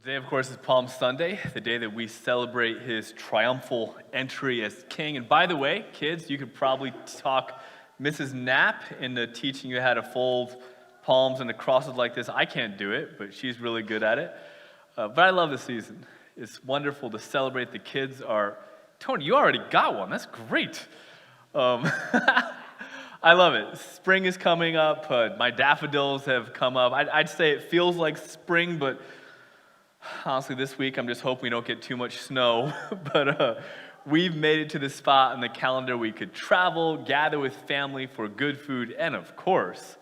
Today, of course, is Palm Sunday, the day that we celebrate his triumphal entry as king. And by the way, kids, you could probably talk Mrs. Knapp into teaching you how to fold palms into crosses like this. I can't do it, but she's really good at it. But I love the season. It's wonderful to celebrate. The kids are... Tony, you already got one. That's great. I love it. Spring is coming up. My daffodils have come up. I'd say it feels like spring, but honestly, this week I'm just hoping we don't get too much snow. But we've made it to the spot on the calendar we could travel, gather with family for good food, and of course,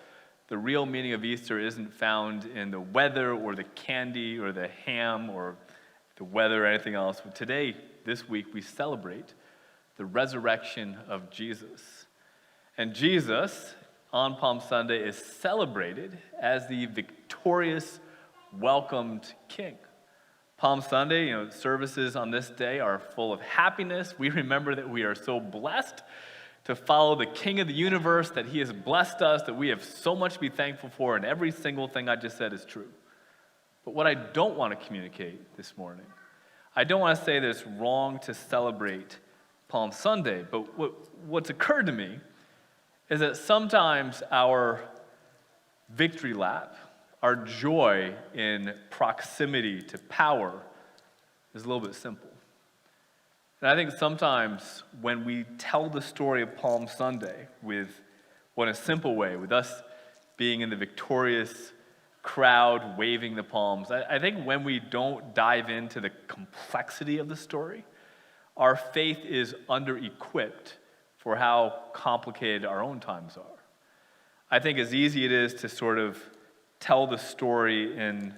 the real meaning of Easter isn't found in the weather or the candy or the ham or the weather or anything else. But today, this week, we celebrate the resurrection of Jesus. And Jesus, on Palm Sunday, is celebrated as the victorious, welcomed King. Palm Sunday, services on this day are full of happiness. We remember that we are so blessed to follow the King of the universe, that he has blessed us, that we have so much to be thankful for, and every single thing I just said is true. But what I don't want to communicate this morning, I don't want to say that it's wrong to celebrate Palm Sunday, but what's occurred to me is that sometimes our victory lap, our joy in proximity to power is a little bit simple. And I think sometimes when we tell the story of Palm Sunday in a simple way, with us being in the victorious crowd waving the palms, I think when we don't dive into the complexity of the story, our faith is under-equipped for how complicated our own times are. I think as easy it is to sort of tell the story in,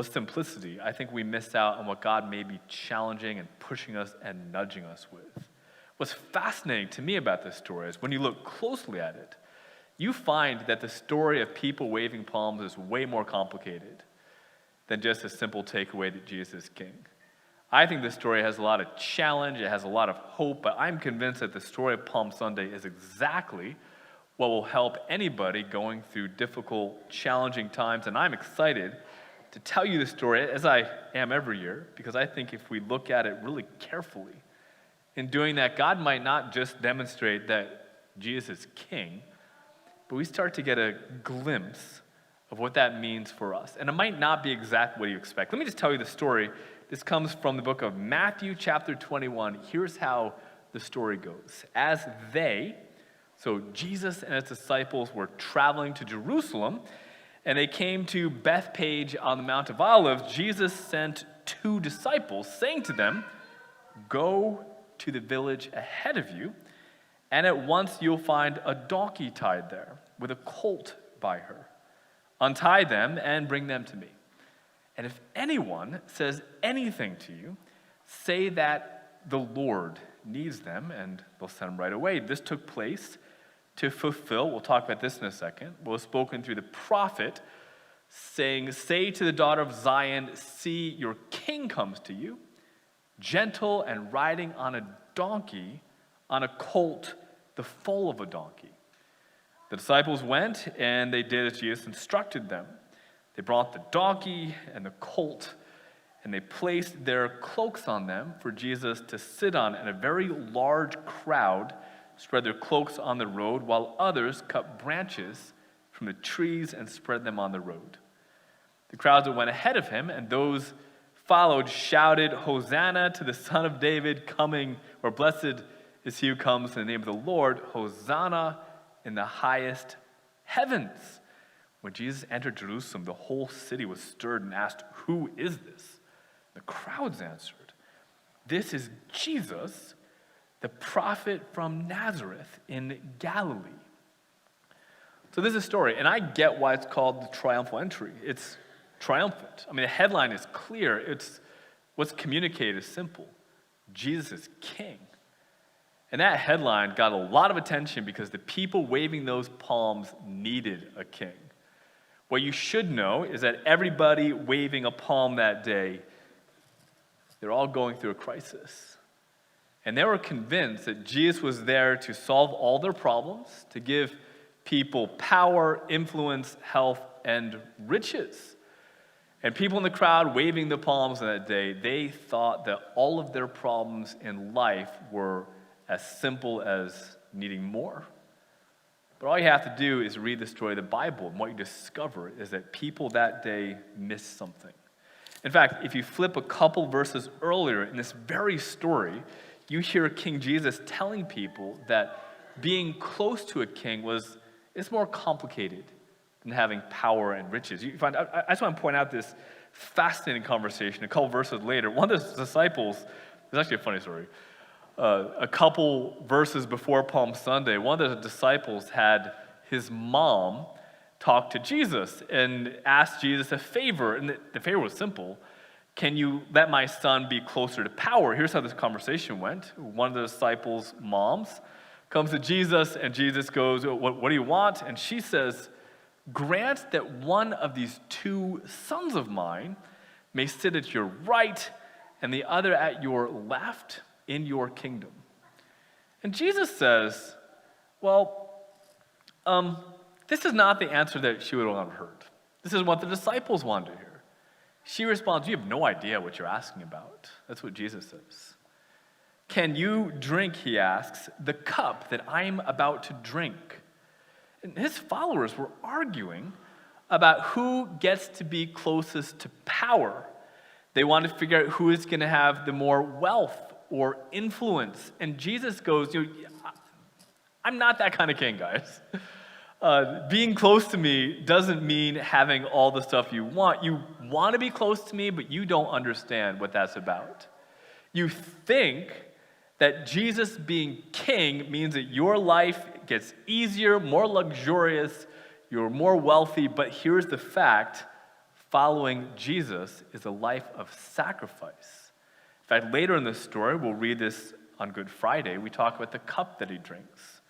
simplicity, I think we miss out on what God may be challenging and pushing us and nudging us with. What's fascinating to me about this story is when you look closely at it, you find that the story of people waving palms is way more complicated than just a simple takeaway that Jesus is king. I think this story has a lot of challenge, it has a lot of hope, but I'm convinced that the story of Palm Sunday is exactly what will help anybody going through difficult, challenging times. And I'm excited to tell you the story, as I am every year, because I think if we look at it really carefully, in doing that, God might not just demonstrate that Jesus is king, but we start to get a glimpse of what that means for us. And it might not be exactly what you expect. Let me just tell you the story. This comes from the book of Matthew, chapter 21. Here's how the story goes. So Jesus and his disciples were traveling to Jerusalem, and they came to Bethphage on the Mount of Olives. Jesus sent two disciples, saying to them, "Go to the village ahead of you, and at once you'll find a donkey tied there with a colt by her. Untie them and bring them to me. And if anyone says anything to you, say that the Lord needs them, and they'll send them right away." This took place to fulfill, we'll talk about this in a second, what was spoken through the prophet, saying, "Say to the daughter of Zion, see, your king comes to you, gentle and riding on a donkey, on a colt, the foal of a donkey." The disciples went, and they did as Jesus instructed them. They brought the donkey and the colt, and they placed their cloaks on them for Jesus to sit on, and a very large crowd spread their cloaks on the road, while others cut branches from the trees and spread them on the road. The crowds that went ahead of him and those followed shouted, "Hosanna to the Son of David, coming," or "Blessed is he who comes in the name of the Lord, Hosanna in the highest heavens." When Jesus entered Jerusalem, the whole city was stirred and asked, "Who is this?" The crowds answered, "This is Jesus, the prophet from Nazareth in Galilee." So this is a story, and I get why it's called the triumphal entry. It's triumphant. I mean, the headline is clear. What's communicated is simple. Jesus is king. And that headline got a lot of attention because the people waving those palms needed a king. What you should know is that everybody waving a palm that day, they're all going through a crisis. And they were convinced that Jesus was there to solve all their problems, to give people power, influence, health, and riches. And people in the crowd waving the palms on that day, they thought that all of their problems in life were as simple as needing more. But all you have to do is read the story of the Bible, and what you discover is that people that day missed something. In fact, if you flip a couple verses earlier in this very story, you hear King Jesus telling people that being close to a king is more complicated than having power and riches. I just want to point out this fascinating conversation. A couple verses later, one of the disciples, it's actually a funny story. A couple verses before Palm Sunday, one of the disciples had his mom talk to Jesus and ask Jesus a favor. And the favor was simple. Can you let my son be closer to power? Here's how this conversation went. One of the disciples' moms comes to Jesus, and Jesus goes, what do you want? And she says, grant that one of these two sons of mine may sit at your right and the other at your left in your kingdom. And Jesus says, this is not the answer that she would have heard. This is what the disciples wanted to hear. She responds, you have no idea what you're asking about. That's what Jesus says. Can you drink, he asks, the cup that I'm about to drink? And his followers were arguing about who gets to be closest to power. They wanted to figure out who is going to have the more wealth or influence. And Jesus goes, I'm not that kind of king, guys. Being close to me doesn't mean having all the stuff you want. You want to be close to me, but you don't understand what that's about. You think that Jesus being king means that your life gets easier, more luxurious, you're more wealthy, but here's the fact, following Jesus is a life of sacrifice. In fact, later in the story, we'll read this on Good Friday, we talk about the cup that he drinks.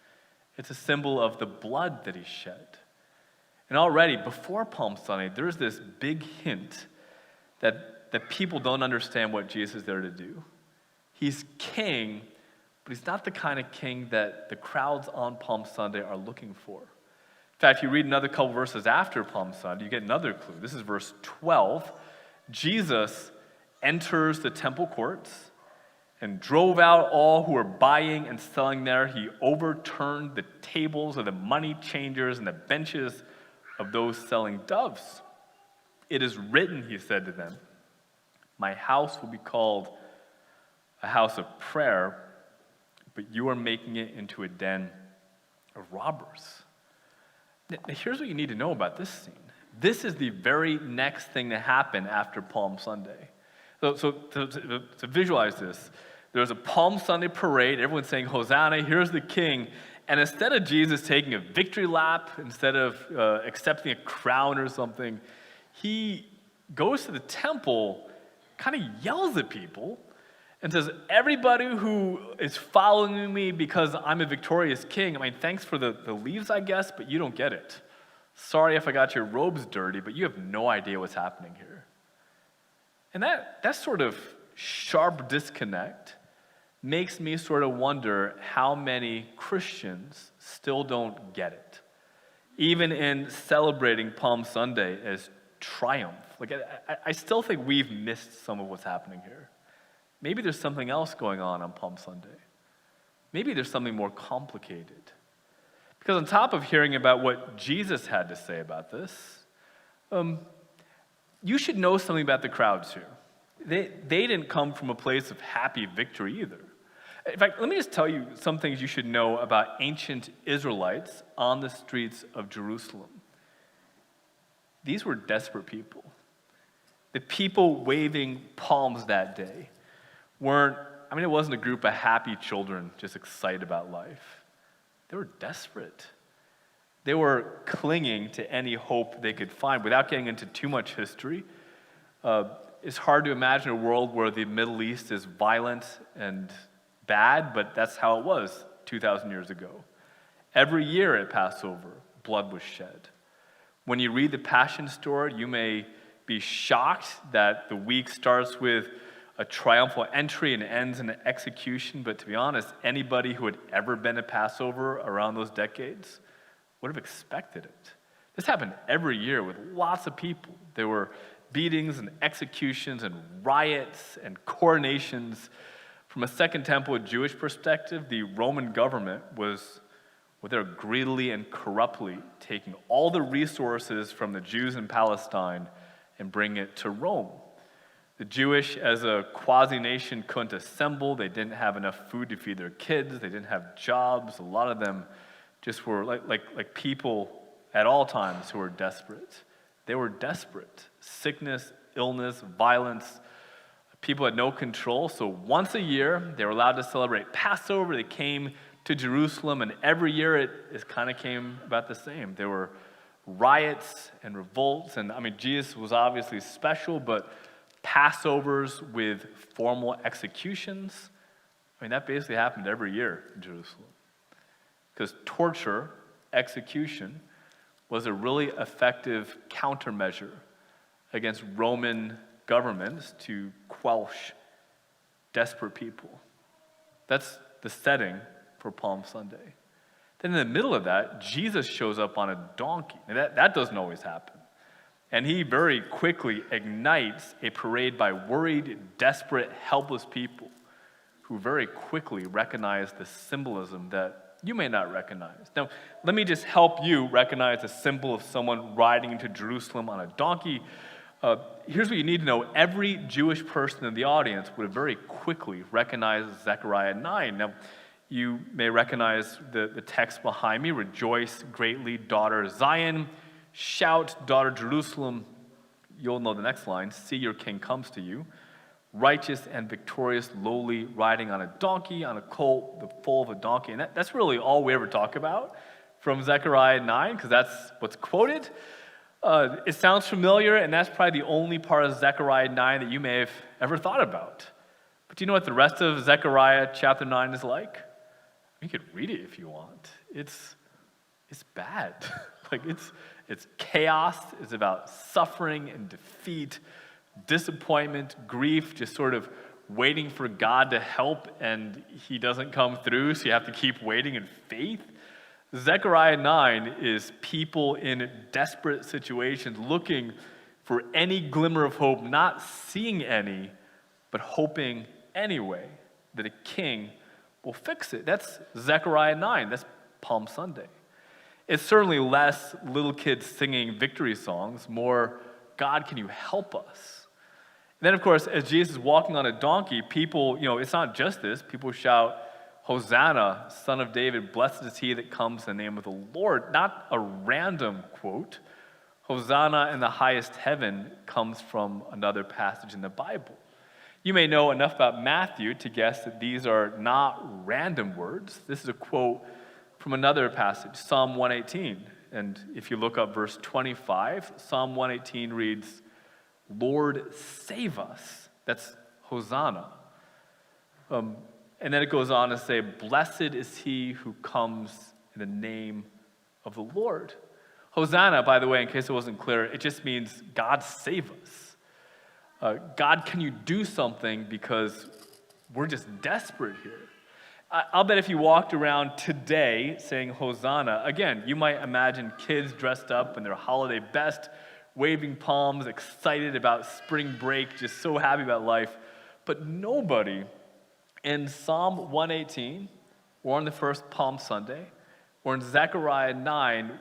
It's a symbol of the blood that he shed. And already, before Palm Sunday, there's this big hint that people don't understand what Jesus is there to do. He's king, but he's not the kind of king that the crowds on Palm Sunday are looking for. In fact, if you read another couple verses after Palm Sunday, you get another clue. This is verse 12. Jesus enters the temple courts and drove out all who were buying and selling there. He overturned the tables of the money changers and the benches of those selling doves. It is written, he said to them, my house will be called a house of prayer, but you are making it into a den of robbers. Now, here's what you need to know about this scene. This is the very next thing to happen after Palm Sunday. So to visualize this, there's a Palm Sunday parade, everyone's saying, Hosanna, here's the king. And instead of Jesus taking a victory lap, instead of accepting a crown or something, he goes to the temple, kind of yells at people, and says, everybody who is following me because I'm a victorious king, thanks for the leaves, I guess, but you don't get it. Sorry if I got your robes dirty, but you have no idea what's happening here. And that sort of sharp disconnect makes me sort of wonder how many Christians still don't get it, even in celebrating Palm Sunday as triumph. I still think we've missed some of what's happening here. Maybe there's something else going on Palm Sunday. Maybe there's something more complicated. Because on top of hearing about what Jesus had to say about this, you should know something about the crowds here. They didn't come from a place of happy victory either. In fact, let me just tell you some things you should know about ancient Israelites on the streets of Jerusalem. These were desperate people. The people waving palms that day it wasn't a group of happy children just excited about life. They were desperate. They were clinging to any hope they could find. Without getting into too much history, it's hard to imagine a world where the Middle East is violent and bad, but that's how it was 2,000 years ago. Every year at Passover, blood was shed. When you read the Passion story, you may be shocked that the week starts with a triumphal entry and ends in an execution, but to be honest, anybody who had ever been at Passover around those decades would have expected it. This happened every year with lots of people. There were beatings and executions and riots and coronations. From a Second Temple Jewish perspective, the Roman government was they're greedily and corruptly taking all the resources from the Jews in Palestine and bringing it to Rome. The Jewish, as a quasi-nation, couldn't assemble. They didn't have enough food to feed their kids. They didn't have jobs. A lot of them just were like people at all times who were desperate. They were desperate. Sickness, illness, violence. People had no control. So once a year, they were allowed to celebrate Passover. They came to Jerusalem, and every year it kind of came about the same. There were riots and revolts, and Jesus was obviously special, but Passovers with formal executions, that basically happened every year in Jerusalem. Because torture, execution, was a really effective countermeasure against Roman governments to quench desperate people. That's the setting for Palm Sunday. Then in the middle of that, Jesus shows up on a donkey. And that doesn't always happen. And he very quickly ignites a parade by worried, desperate, helpless people who very quickly recognize the symbolism that you may not recognize. Now, let me just help you recognize the symbol of someone riding into Jerusalem on a donkey. Here's what you need to know. Every Jewish person in the audience would have very quickly recognized Zechariah 9. Now, you may recognize the text behind me. Rejoice greatly, daughter Zion. Shout, daughter Jerusalem. You'll know the next line. See, your king comes to you. Righteous and victorious, lowly, riding on a donkey, on a colt, the foal of a donkey. And that's really all we ever talk about from Zechariah 9, because that's what's quoted. It sounds familiar, and that's probably the only part of Zechariah 9 that you may have ever thought about. But do you know what the rest of Zechariah chapter 9 is like? You could read it if you want. It's bad. It's chaos. It's about suffering and defeat, disappointment, grief, just sort of waiting for God to help, and he doesn't come through, so you have to keep waiting in faith. Zechariah 9 is people in desperate situations looking for any glimmer of hope, not seeing any, but hoping anyway that a king will fix it. That's Zechariah 9. That's Palm Sunday. It's certainly less little kids singing victory songs, more, God, can you help us? And then, of course, as Jesus is walking on a donkey, people, it's not just this. People shout, Hosanna, Son of David, blessed is he that comes in the name of the Lord. Not a random quote. Hosanna in the highest heaven comes from another passage in the Bible. You may know enough about Matthew to guess that these are not random words. This is a quote from another passage, Psalm 118. And if you look up verse 25, Psalm 118 reads, Lord, save us. That's Hosanna. And then it goes on to say, blessed is he who comes in the name of the Lord. Hosanna, by the way, in case it wasn't clear, it just means God save us. God, can you do something, because we're just desperate here. I'll bet if you walked around today saying Hosanna, again, you might imagine kids dressed up in their holiday best, waving palms, excited about spring break, just so happy about life. But nobody in Psalm 118, or on the first Palm Sunday, or in Zechariah 9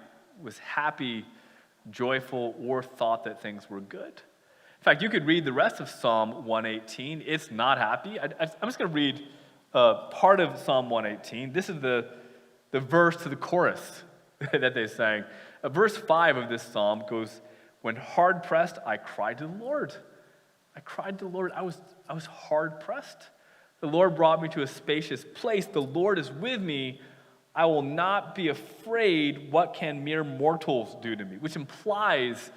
was happy, joyful, or thought that things were good. In fact, you could read the rest of Psalm 118. It's not happy. I'm just going to read part of Psalm 118. This is the verse to the chorus that they sang. Verse 5 of this psalm goes, when hard pressed, I cried to the Lord. I cried to the Lord. I was hard pressed. The Lord brought me to a spacious place. The Lord is with me. I will not be afraid. What can mere mortals do to me? Which implies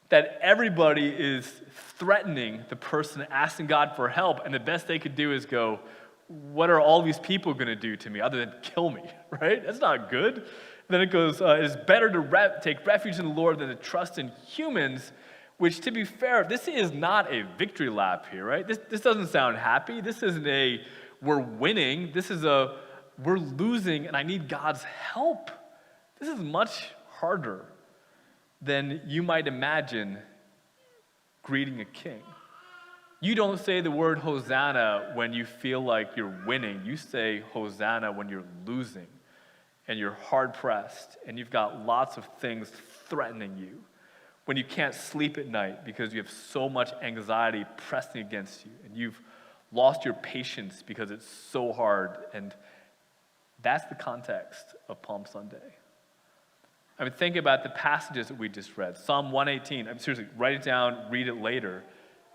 that everybody is threatening the person asking God for help, and the best they could do is go, what are all these people going to do to me other than kill me, right? That's not good. Then it goes, it is better to take refuge in the Lord than to trust in humans, which, to be fair, this is not a victory lap here, right? This doesn't sound happy. This isn't a, we're winning. This is a, we're losing, and I need God's help. This is much harder than you might imagine greeting a king. You don't say the word Hosanna when you feel like you're winning. You say Hosanna when you're losing and you're hard-pressed and you've got lots of things threatening you. When you can't sleep at night because you have so much anxiety pressing against you and you've lost your patience because it's so hard. And that's the context of Palm Sunday. I mean, think about the passages that we just read. Psalm 118, seriously, write it down, read it later.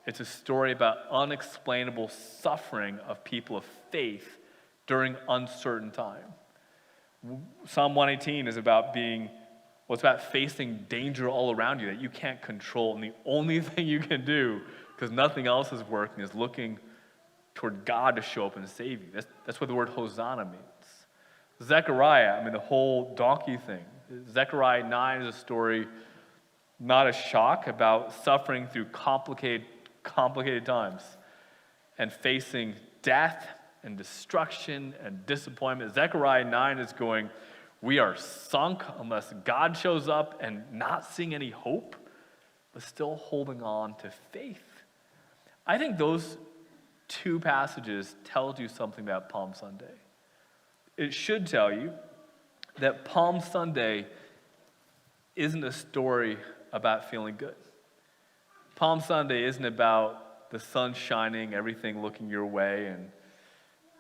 It's a story about unexplainable suffering of people of faith during uncertain time. Psalm 118 is about it's about facing danger all around you that you can't control. And the only thing you can do, because nothing else is working, is looking toward God to show up and save you. That's what the word Hosanna means. Zechariah, the whole donkey thing. Zechariah 9 is a story, not a shock, about suffering through complicated times and facing death and destruction and disappointment. Zechariah 9 is going, we are sunk unless God shows up, and not seeing any hope, but still holding on to faith. I think those two passages tells you something about Palm Sunday. It should tell you that Palm Sunday isn't a story about feeling good. Palm Sunday isn't about the sun shining, everything looking your way, and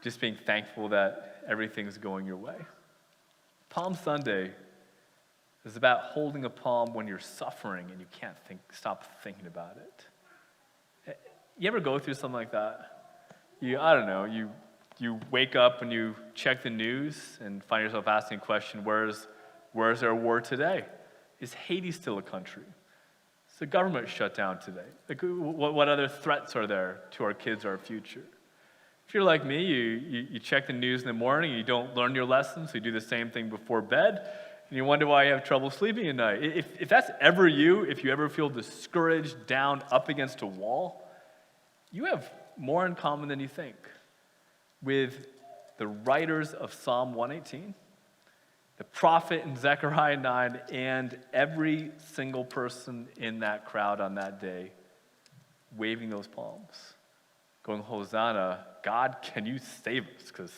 just being thankful that everything's going your way. Palm Sunday is about holding a palm when you're suffering and you can't stop thinking about it. You ever go through something like that? You wake up and you check the news and find yourself asking the question, where's there a war today? Is Haiti still a country? Is the government shut down today? Like, what other threats are there to our kids, our future? If you're like me, you check the news in the morning, you don't learn your lessons, so you do the same thing before bed, and you wonder why you have trouble sleeping at night. If that's ever you, if you ever feel discouraged, down, up against a wall, you have more in common than you think with the writers of Psalm 118, the prophet in Zechariah 9, and every single person in that crowd on that day waving those palms, going, Hosanna, God, can you save us? Because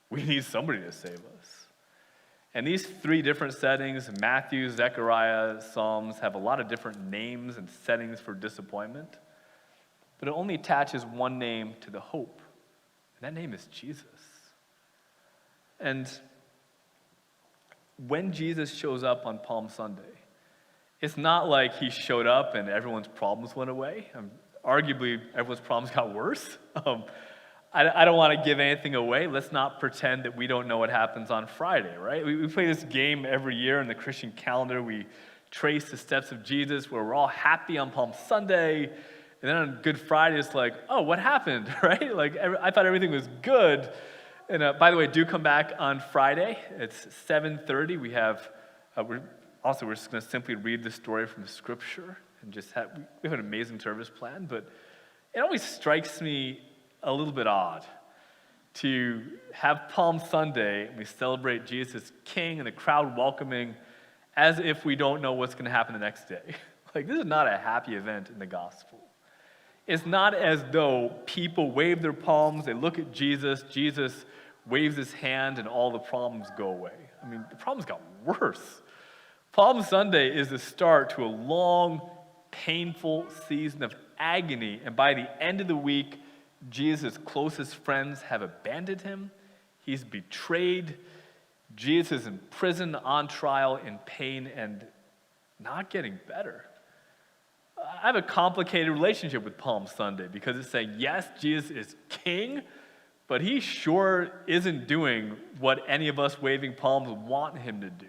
we need somebody to save us. And these three different settings, Matthew, Zechariah, Psalms, have a lot of different names and settings for disappointment, but it only attaches one name to the hope, and that name is Jesus. And when Jesus shows up on Palm Sunday, it's not like he showed up and everyone's problems went away. Arguably, everyone's problems got worse. I don't want to give anything away. Let's not pretend that we don't know what happens on Friday, right? We play this game every year in the Christian calendar. We trace the steps of Jesus where we're all happy on Palm Sunday. And then on Good Friday, it's like, oh, what happened, right? Like, I thought everything was good. And by the way, do come back on Friday. It's 7:30. We're just going to simply read the story from Scripture and we have an amazing service plan. But it always strikes me a little bit odd to have Palm Sunday and we celebrate Jesus as King and the crowd welcoming as if we don't know what's going to happen the next day. Like, this is not a happy event in the gospel. It's not as though people wave their palms, they look at Jesus, Jesus waves his hand, and all the problems go away. The problems got worse. Palm Sunday is the start to a long, painful season of agony, and by the end of the week, Jesus' closest friends have abandoned him. He's betrayed. Jesus is in prison, on trial, in pain, and not getting better. I have a complicated relationship with Palm Sunday because it's saying, yes, Jesus is king, but he sure isn't doing what any of us waving palms want him to do.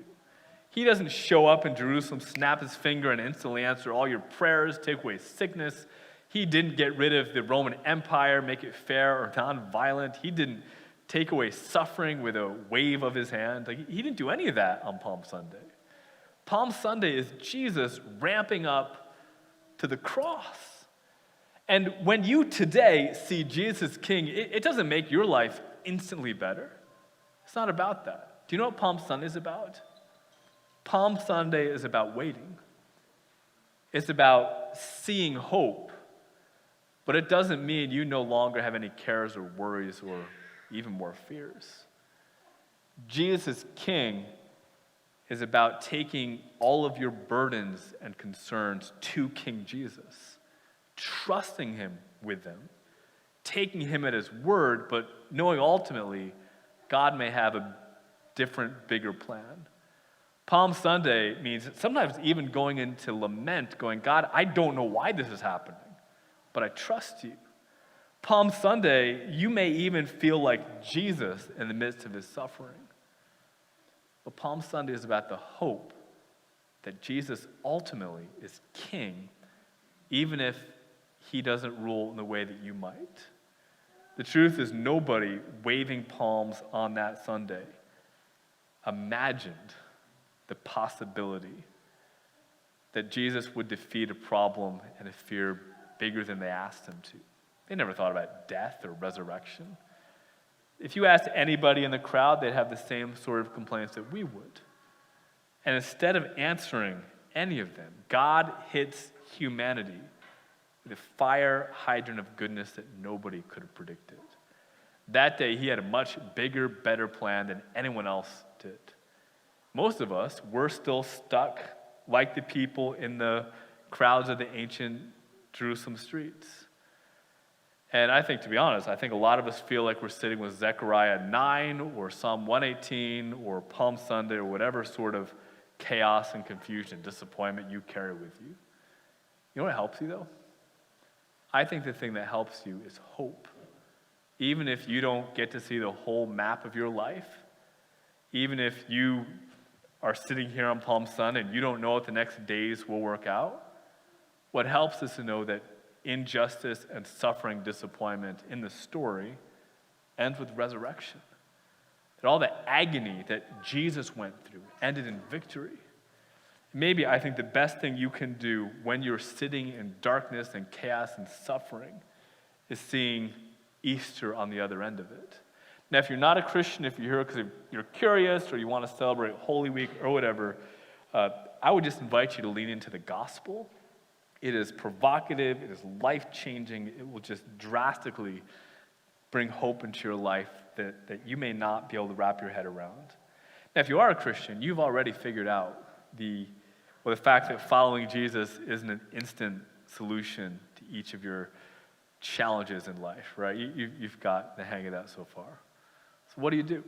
He doesn't show up in Jerusalem, snap his finger, and instantly answer all your prayers, take away sickness. He didn't get rid of the Roman Empire, make it fair or non-violent. He didn't take away suffering with a wave of his hand. He didn't do any of that on Palm Sunday. Palm Sunday is Jesus ramping up to the cross. And when you today see Jesus King, it doesn't make your life instantly better. It's not about that. Do you know what Palm Sunday is about? Palm Sunday is about waiting. It's about seeing hope, but it doesn't mean you no longer have any cares or worries or even more fears. Jesus is King is about taking all of your burdens and concerns to King Jesus, trusting him with them, taking him at his word, but knowing ultimately God may have a different, bigger plan. Palm Sunday means sometimes even going into lament, going, God, I don't know why this is happening, but I trust you. Palm Sunday, you may even feel like Jesus in the midst of his suffering. But Palm Sunday is about the hope that Jesus ultimately is king, even if he doesn't rule in the way that you might. The truth is, nobody waving palms on that Sunday imagined the possibility that Jesus would defeat a problem and a fear bigger than they asked him to. They never thought about death or resurrection. If you asked anybody in the crowd, they'd have the same sort of complaints that we would. And instead of answering any of them, God hits humanity with a fire hydrant of goodness that nobody could have predicted. That day, he had a much bigger, better plan than anyone else did. Most of us, we're still stuck like the people in the crowds of the ancient Jerusalem streets. And I think, to be honest, I think a lot of us feel like we're sitting with Zechariah 9 or Psalm 118 or Palm Sunday or whatever sort of chaos and confusion and disappointment you carry with you. You know what helps you, though? I think the thing that helps you is hope. Even if you don't get to see the whole map of your life, even if you are sitting here on Palm Sunday and you don't know what the next days will work out, what helps is to know that injustice and suffering, disappointment in the story ends with resurrection. That all the agony that Jesus went through ended in victory. Maybe I think the best thing you can do when you're sitting in darkness and chaos and suffering is seeing Easter on the other end of it. Now, if you're not a Christian, if you're here because you're curious or you want to celebrate Holy Week or whatever, I would just invite you to lean into the gospel. It is provocative, it is life-changing, it will just drastically bring hope into your life that you may not be able to wrap your head around. Now, if you are a Christian, you've already figured out the fact that following Jesus isn't an instant solution to each of your challenges in life, right? You've got the hang of that so far. So what do you do?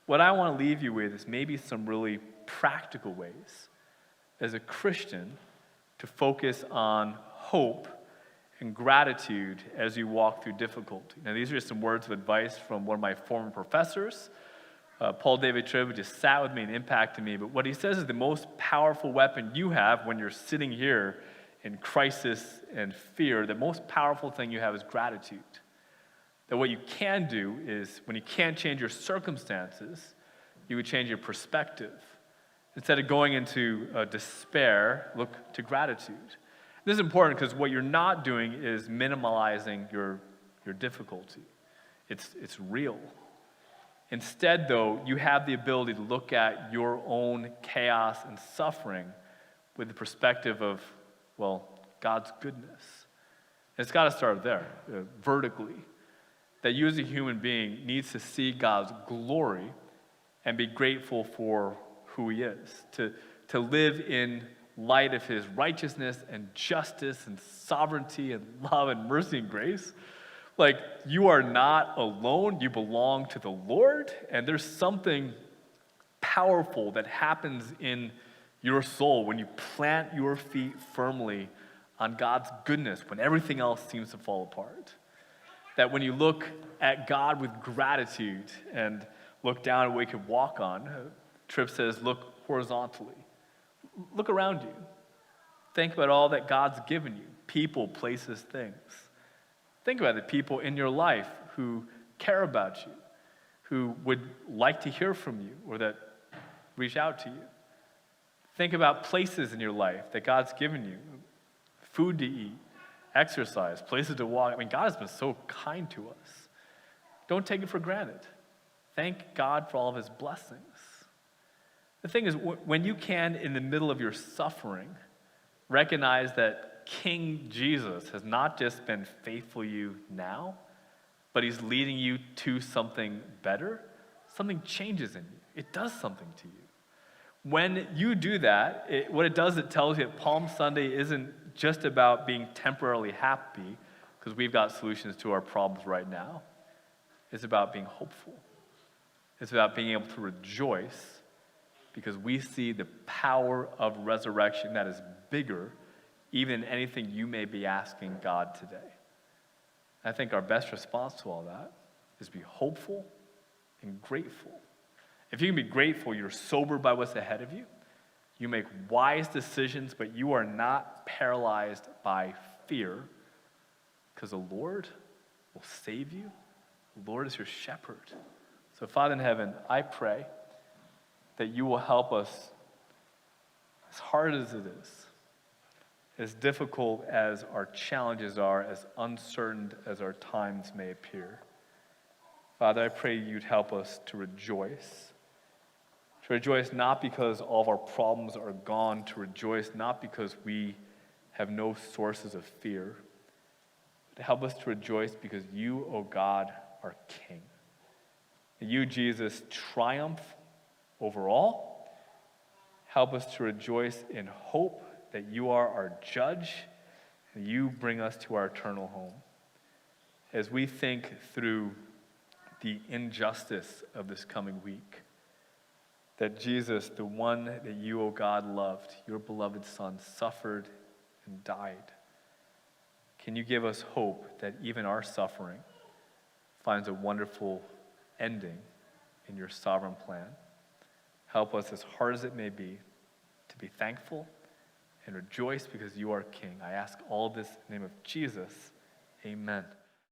What I want to leave you with is maybe some really practical ways as a Christian to focus on hope and gratitude as you walk through difficulty. Now, these are just some words of advice from one of my former professors. Paul David Tribb, who just sat with me and impacted me. But what he says is the most powerful weapon you have when you're sitting here in crisis and fear, the most powerful thing you have is gratitude. That what you can do is, when you can't change your circumstances, you would change your perspective. Instead of going into despair, look to gratitude. This is important because what you're not doing is minimalizing your difficulty. It's real. Instead, though, you have the ability to look at your own chaos and suffering with the perspective of, well, God's goodness. And it's got to start there, vertically. That you as a human being needs to see God's glory and be grateful for who he is, to live in light of his righteousness and justice and sovereignty and love and mercy and grace. Like, you are not alone, you belong to the Lord, and there's something powerful that happens in your soul when you plant your feet firmly on God's goodness when everything else seems to fall apart. That when you look at God with gratitude and look down at what you can walk on, Tripp says, look horizontally. Look around you. Think about all that God's given you. People, places, things. Think about the people in your life who care about you, who would like to hear from you or that reach out to you. Think about places in your life that God's given you. Food to eat, exercise, places to walk. I mean, God has been so kind to us. Don't take it for granted. Thank God for all of his blessings. The thing is, when you can, in the middle of your suffering, Recognize that King Jesus has not just been faithful to you now, but he's leading you to something better. Something changes in you. It does something to you. When you do that, what it does, it tells you that Palm Sunday isn't just about being temporarily happy because we've got solutions to our problems right now. It's about being hopeful. It's about being able to rejoice because we see the power of resurrection that is bigger even than anything you may be asking God today. I think our best response to all that is be hopeful and grateful. If you can be grateful, you're sobered by what's ahead of you. You make wise decisions, but you are not paralyzed by fear because the Lord will save you. The Lord is your shepherd. So, Father in heaven, I pray that you will help us, as hard as it is, as difficult as our challenges are, as uncertain as our times may appear. Father, I pray you'd help us to rejoice. To rejoice not because all of our problems are gone, to rejoice not because we have no sources of fear, but help us to rejoice because you, O God, are King. You, Jesus, triumph over all. Help us to rejoice in hope that you are our judge and you bring us to our eternal home. As we think through the injustice of this coming week, that Jesus, the one that you, O God, loved, your beloved Son, suffered and died. Can you give us hope that even our suffering finds a wonderful ending in your sovereign plan? Help us, as hard as it may be, to be thankful and rejoice because you are King. I ask all this in the name of Jesus. Amen.